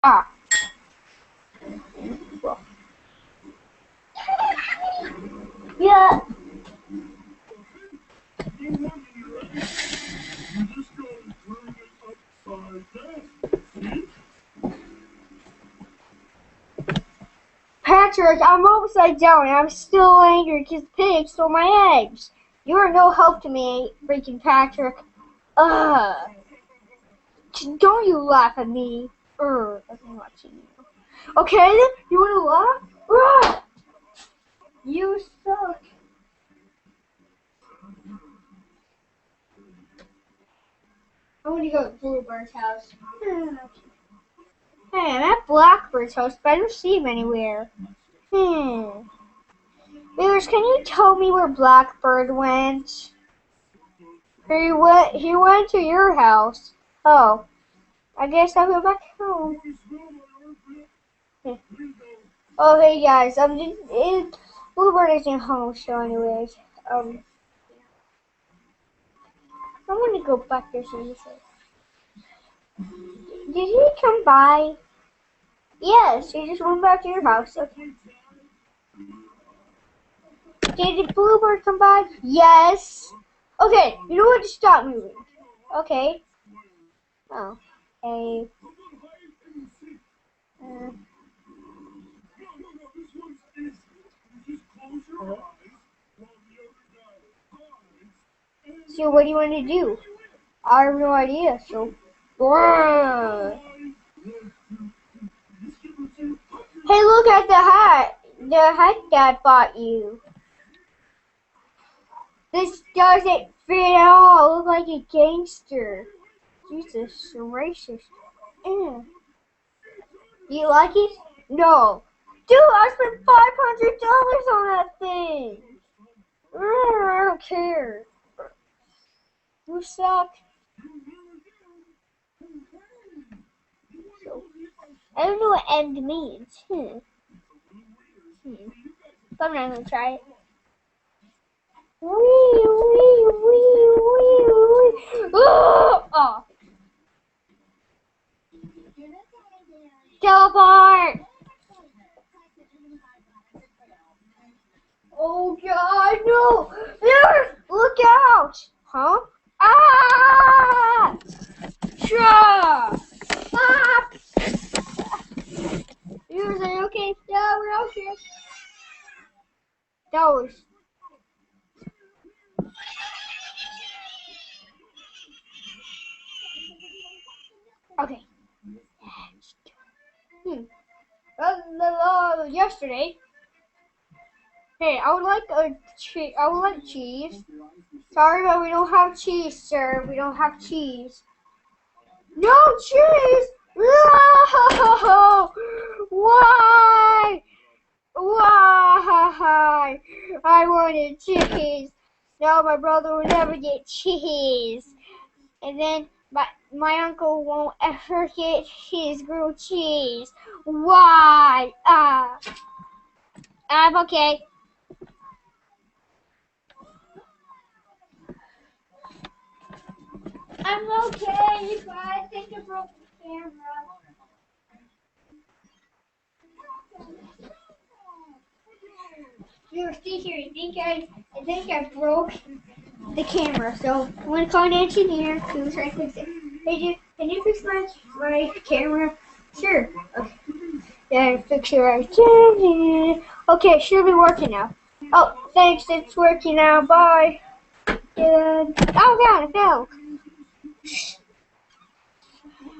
Ah. Yeah. Patrick, I'm upside down and I'm still angry because Pig stole my eggs. You are no help to me, freaking Patrick. Ugh. Don't you laugh at me. I'm watching you. Okay then, you wanna laugh? Ugh. You suck. I want to go to Bluebird's house. Hey, I'm at Blackbird's house, but I don't see him anywhere. Viewers, can you tell me where Blackbird went? He went to your house. Oh, I guess I'll go back home. Oh, hey guys, Bluebird isn't home, so anyways, I'm gonna go back there seriously. Did he come by? Yes, he just went back to your house. Okay. Did Bluebird come by? Yes. Okay, you know what? Just stop moving. Okay. Oh. Hey. So what do you want to do? I have no idea. So. Hey, look at the hat. The hat Dad bought you. This doesn't fit at all. I look like a gangster. Jesus, so racist. Do you like it? No. Dude, I spent $500 on that thing. I don't care. You suck. I don't know what end means. But I'm not gonna try it. Oh. Teleport! Oh God, no! There! Look out! Huh? Ah! Sure! Ah! Viewers, are you okay? Yeah, we're okay. That was. Okay. Yesterday. Hey, I would like cheese. Sorry, but we don't have cheese, sir. We don't have cheese. No cheese! No! Why? Why? I wanted cheese. No, my brother will never get cheese. And then my uncle won't ever get his grilled cheese. Why? I'm okay. I'm okay, but I think I broke the camera. You see here, I think I broke the camera, so I'm gonna call an engineer to try to fix it. Hey dude, can you fix my camera? Sure. Okay. Yeah, fix it right. Okay, it should be working now. Oh, thanks, it's working now. Bye. Oh God, it fell.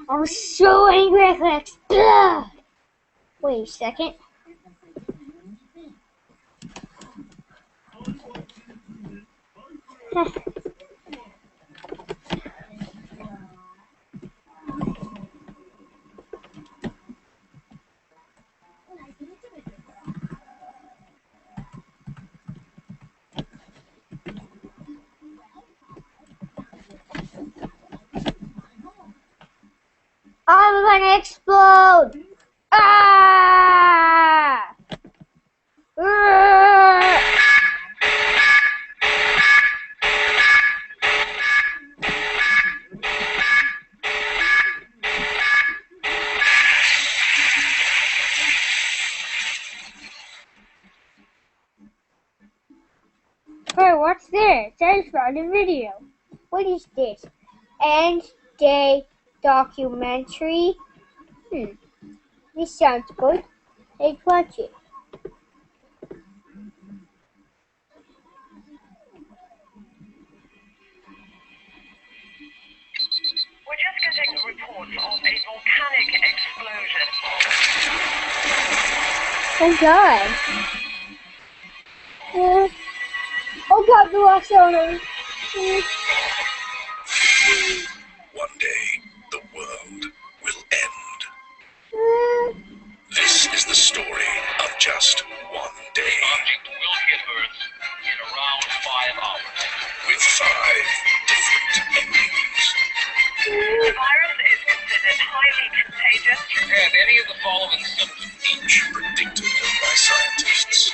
I'm so angry I could explode. Wait a second. I'm gonna explode! Ah! found a video. What is this? End day documentary? This sounds good. Let's watch it. We're just getting reports of a volcanic explosion. Oh God. Oh God, the lost owner. One day, the world will end. This is the story of just one day. Object will hit Earth in around 5 hours. With 5 different endings. The virus is considered highly contagious. Have any of the following symptoms? Each predicted by scientists.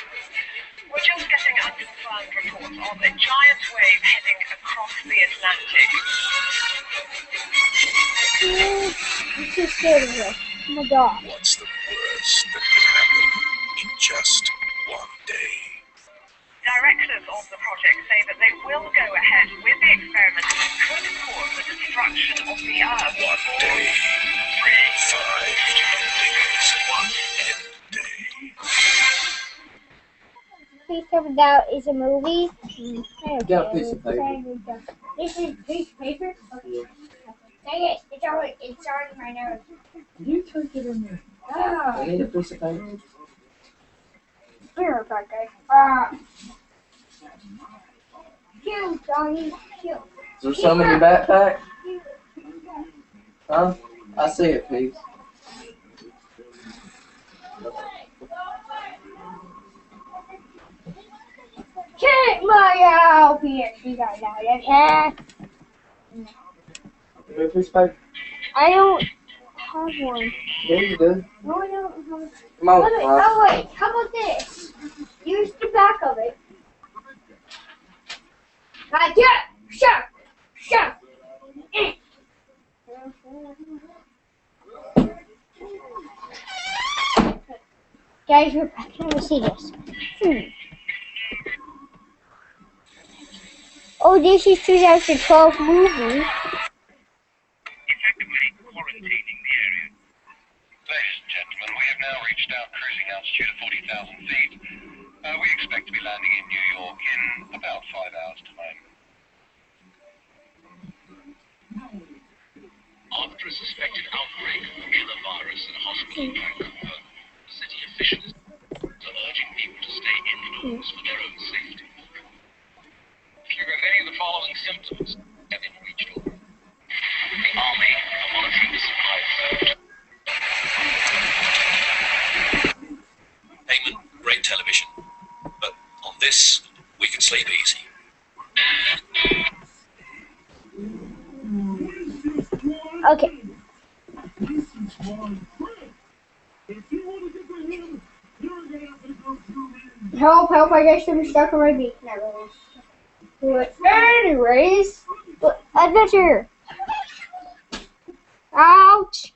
We're just getting unconfirmed reports of a giant wave heading across the Atlantic. I'm too scared of this. Oh my God. What's the worst that could happen in just one day? Directors of the project say that they will go ahead with the experiment that could cause the destruction of the Earth. One day. 5 endings. One end day. Please tell me that is a movie. Got a piece of paper. This is a piece of paper? Okay. Dang it, it's on my nose. You took it in there. Ah. I need a piece of paper. Here, okay. Shoot, doggy, shoot. Is there some in your backpack? Huh? I see it, please. Check my out here. She got that. Give me a piece of paper. I don't have one. Yeah, you do. No, I don't have. Come on, Wait, Ross. oh wait, how about this? Use the back of it. Like that. Shut. Guys, we're back. Can we see this? Oh, this is 2012 movie. Effectively quarantining the area. Ladies and gentlemen, we have now reached our cruising altitude of 40,000 feet. We expect to be landing in New York in about 5 hours time. After a suspected outbreak of the killer virus in a hospital in Vancouver, city officials are urging people to stay indoors for their own safety. If you have any of the following symptoms, have been reached over. The Army are monitoring the supply of food. Heyman, great television. But on this, we can sleep easy. Okay. Help, I guess I'm stuck on my beak. Not really. Anyways, adventure. Ouch.